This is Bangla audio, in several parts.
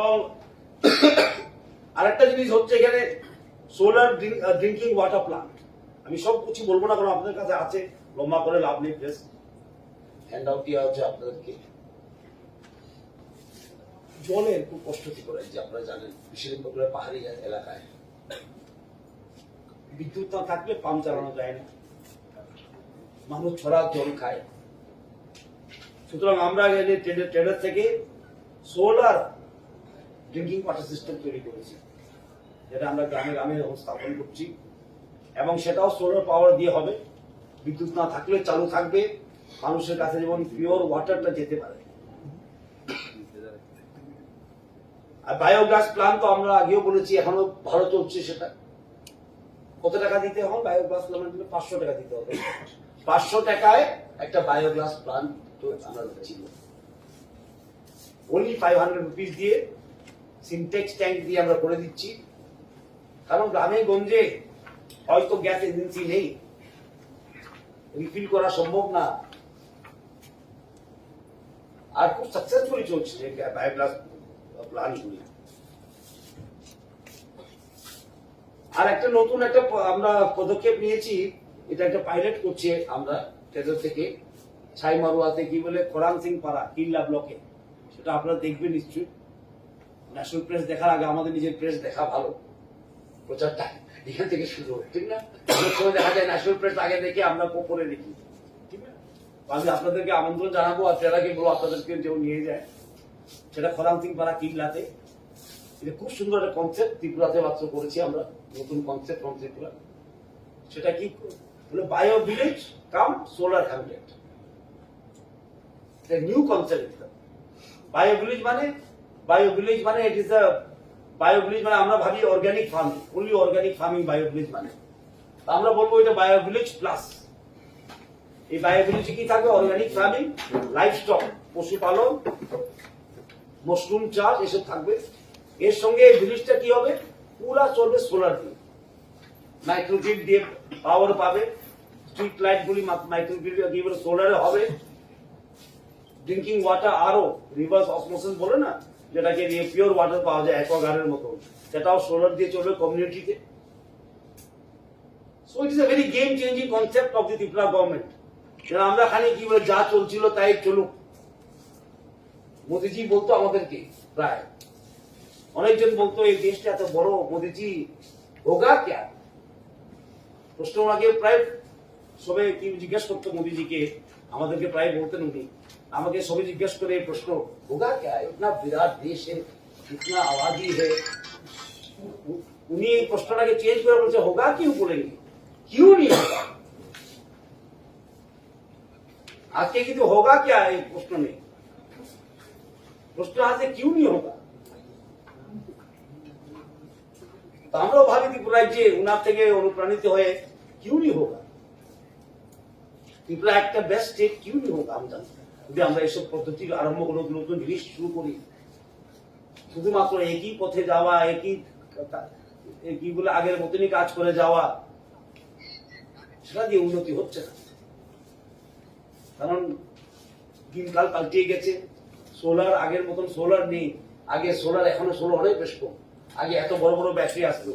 এবং আরেকটা জিনিস হচ্ছে এখানে সোলার ড্রিঙ্কিং ওয়াটার প্লান্ট। আমি সব কিছু বলবো না, কারণ আপনাদের কাছে আছে, লম্বা করে লাভ নেই। প্লেস হ্যান্ড আউট দেওয়া হচ্ছে আপনাদেরকে। জলের খুব কষ্ট কি করে, যে আপনারা জানেন, বিশেষ করে পাহাড়ি এলাকায় বিদ্যুৎ না থাকলে পাম্প চালানো যায় না, মানুষ ছড়া জল খায়। সুতরাং আমরা ট্রেডার থেকে সোলার ড্রিঙ্কিং ওয়াটার সিস্টেম তৈরি করেছি, যেটা আমরা গ্রামে গ্রামে স্থাপন করছি, এবং সেটাও সোলার পাওয়ার দিয়ে হবে। বিদ্যুৎ না থাকলে চালু থাকবে, মানুষের কাছে যেমন পিওর ওয়াটারটা যেতে পারে। আর বায়োগ্যাস প্লান্ট তো আমরা আগেও বলেছি, এখনো ভালো চলছে। সেটা কত টাকা দিতে হবে? বায়োগ্যাস প্লান্ট 500 টাকা দিতে হবে। 500 টাকায় একটা বায়োগ্যাস প্লান্ট আমরা ছিল। only 500 রুপিস দিয়ে সিনটেক্স ট্যাঙ্ক দিয়ে আমরা করে দিচ্ছি। কারণ গ্রামে গঞ্জে হয়তো গ্যাস এজেন্সি নেই, রিফিল করা সম্ভব না। আর খুব সাকসেসফুলি চলছে বায়োগ্যাস প্লান্টগুলি। আর একটা নতুন একটা আমরা পদক্ষেপ নিয়েছি, এটা একটা পাইলট করছে আমরা ট্রেজার থেকে, ছাইমারুয়াতে কি বলে খরাং সিং পাড়া কিল্লা ব্লকে। সেটা আপনারা দেখবেন নিশ্চয়ই। ন্যাশনাল প্রেস দেখার আগে আমাদের নিজের প্রেস দেখা ভালো, প্রচারটা এখান থেকে শুরু হয়, ঠিক না? অনেক সময় দেখা যায় ন্যাশনাল প্রেস আগে দেখে আমরা পরে দেখি, ঠিক না? আমি আপনাদেরকে আমন্ত্রণ জানাবো, আর ট্রেলারকে বলো আপনাদেরকে যেও নিয়ে যায়। সেটা খরাং সিং পাড়া কিল্লাতে। এটা খুব সুন্দর একটা কনসেপ্ট, ত্রিপুরাতে মাত্র করেছি আমরা, নতুন কনসেপ্ট ফ্রম ত্রিপুরা। সেটা কি বলে, bio village cum solar hamlet. New concept. Bio village মানে it is a bio village মানে আমরা ভাবি organic farming, only organic farming bio village মানে। আমরা বলবো এটা বায়ো ভিলেজ প্লাস। এই বায়ো ভিলেজে কি থাকবে? অর্গানিক ফার্মিং, লাইফ স্টক, পশুপালন, মাশরুম চাষ, এসব থাকবে। এর সঙ্গে এই ভিলেজটা কি হবে? পুরা চলবে সোলার দিয়ে, মাইক্রোগ্রিড দিয়ে পাওয়ার পাবে। স্ট্রিট লাইট গুলি মাইক্রোগ্রিড দিয়ে সোলারে হবে। ড্রিঙ্কিং ওয়াটার আরো রিভার্স অসমোসিস বলে না, যেটাকে দিয়ে পিওর ওয়াটার পাওয়া যায় অ্যাকোয়াগার্ডের মতো, সেটাও সোলার দিয়ে চলবে কমিউনিটিতে। So it is a very game changing concept of the Tripura government. আমরা খালি কি বলে যা চলছিল তাই চলুক। মোদিজি বলতো আমাদেরকে, প্রায় অনেকজন বলতো এই দেশটা এত বড়, মোদিজি হোগা ক্যা? প্রশ্ন ওনাকে প্রায় সবাই কি জিজ্ঞেস করতো মোদিজিকে, আমাদেরকে প্রায় বলতেন উনি। আমাকে সবাই জিজ্ঞেস করে এই প্রশ্ন, হোগা ক্যা? ইতনা বিরাট দেশ है, इतना आबादी है। উনি এই প্রশ্নটাকে চেঞ্জ করে বলছে হোগা क्यों बोलेंगे, क्यों नहीं होगा। আজকে কিন্তু হোগা क्या এই প্রশ্ন নেই, প্রশ্ন আছে क्यों नहीं होगा। তো আমরাও ভাবি ত্রিপুরায় যে উনার থেকে অনুপ্রাণিত হয়ে क्यों नहीं होगा, ত্রিপুরা একটা বেস্ট স্টেট, क्यों नहीं होगा। যদি আমরা এসব পদ্ধতি আরম্ভ করে নতুন জিনিস শুরু করি, শুধুমাত্র একই পথে যাওয়া, একই বলে আগের মতনই কাজ করে যাওয়া, সেটা দিয়ে উন্নতি হচ্ছে না। কারণ দিনকাল পাল্টিয়ে গেছে। সোলার আগের মতন সোলার নেই। আগে সোলার, এখনো সোলার অনেক বেশ কম। আগে এত বড় বড় ব্যাটারি আসতো,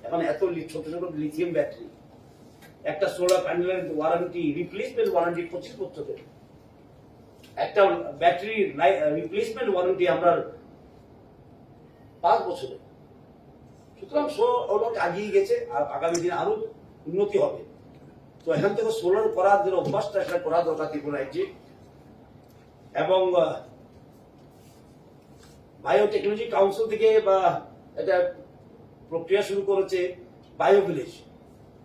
এখন এত ছোট ছোট লিথিয়াম ব্যাটারি। একটা সোলার প্যানেলের ওয়ারেন্টি, রিপ্লেসমেন্ট ওয়ারেন্টি 25 বছরের। একটা ব্যাটারি রিপ্লেসমেন্ট ওয়ারেন্টি আমরা 5 বছরের। সুতরাং সোলার আগিয়ে গেছে, আর আগামী দিনে আরো উন্নতি হবে। তো এখান থেকে সোলার করার যে অভ্যাসটা, সেটা করা দরকার ত্রিপুরা রাজ্যে। এবং বায়োটেকনোলজি কাউন্সিল থেকে বা এটা প্রক্রিয়া শুরু করেছে বায়ো ভিলেজ।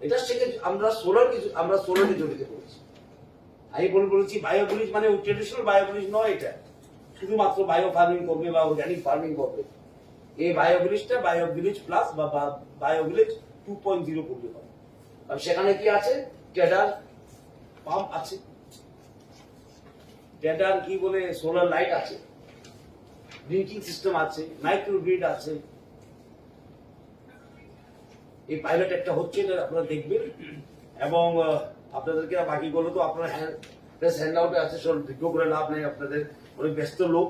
এটার থেকে আমরা সোলারকে জড়িত করেছি। আমি বলেছি বায়ো ভিলেজ মানে ট্রেডিশনাল বায়ো ভিলেজ নয়, এটা শুধুমাত্র বায়ো ফার্মিং করবে বা অর্গানিক ফার্মিং করবে। এই বায়ো ভিলেজটা বায়ো ভিলেজ প্লাস বা বায়ো ভিলেজ 2.0 করতে হবে। কারণ সেখানে কি আছে? ট্রেডার পাম্প আছে, ট্রেডার কি বলে সোলার লাইট আছে, ড্রিঙ্কিং সিস্টেম আছে, মাইক্রোগ্রিড আছে। এই পাইলট একটা হচ্ছে, আপনারা দেখবেন। এবং আপনাদেরকে বাকিগুলো তো আপনারা প্রেস হ্যান্ড আউটে আছে, সব ভিডিও করে লাভ নেই, আপনাদের অনেক ব্যস্ত লোক।